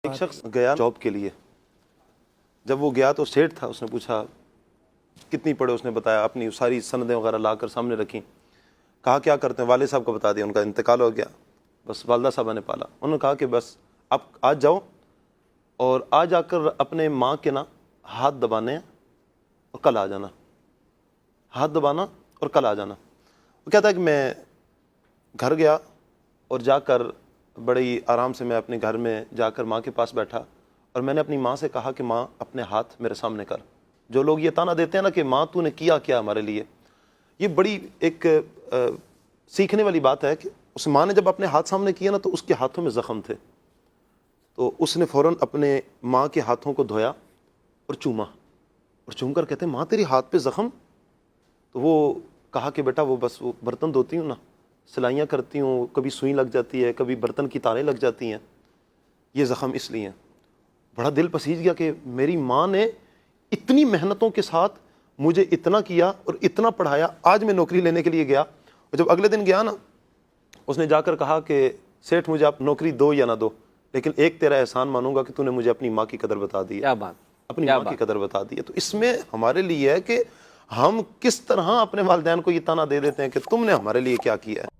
ایک شخص گیا جاب کے لیے. جب وہ گیا تو سیٹ تھا, اس نے پوچھا کتنی پڑھے, اس نے بتایا, اپنی ساری سندیں وغیرہ لا کر سامنے رکھیں. کہا کیا کرتے ہیں, والد صاحب کو بتا دیا, ان کا انتقال ہو گیا, بس والدہ صاحبہ نے پالا. انہوں نے کہا کہ بس اب آج جاؤ اور آج آ کر اپنے ماں کے نا ہاتھ دبانے اور کل آ جانا, ہاتھ دبانا اور کل آ جانا. وہ کہتا ہے کہ میں گھر گیا اور جا کر بڑی آرام سے میں اپنے گھر میں جا کر ماں کے پاس بیٹھا اور میں نے اپنی ماں سے کہا کہ ماں اپنے ہاتھ میرے سامنے کر. جو لوگ یہ تانا دیتے ہیں نا کہ ماں تو نے کیا کیا ہمارے لیے, یہ بڑی ایک سیکھنے والی بات ہے کہ اس ماں نے جب اپنے ہاتھ سامنے کیا نا تو اس کے ہاتھوں میں زخم تھے, تو اس نے فوراً اپنے ماں کے ہاتھوں کو دھویا اور چوما, اور چوم کر کہتے ہیں ماں تیری ہاتھ پہ زخم. تو وہ کہا کہ بیٹا وہ بس وہ برتن دھوتی ہوں نا, سلائیاں کرتی ہوں, کبھی سوئی لگ جاتی ہے, کبھی برتن کی تاریں لگ جاتی ہیں, یہ زخم اس لیے ہیں. بڑا دل پسیج گیا کہ میری ماں نے اتنی محنتوں کے ساتھ مجھے اتنا کیا اور اتنا پڑھایا, آج میں نوکری لینے کے لیے گیا, اور جب اگلے دن گیا نا اس نے جا کر کہا کہ سیٹھ مجھے آپ نوکری دو یا نہ دو, لیکن ایک تیرا احسان مانوں گا کہ تو نے مجھے اپنی ماں کی قدر بتا دی ہے. کیا بات, اپنی ماں کی قدر بتا دی ہے. تو اس میں ہمارے لیے ہے کہ ہم کس طرح اپنے والدین کو یہ تانا دے دیتے ہیں کہ تم نے ہمارے لیے کیا کیا ہے.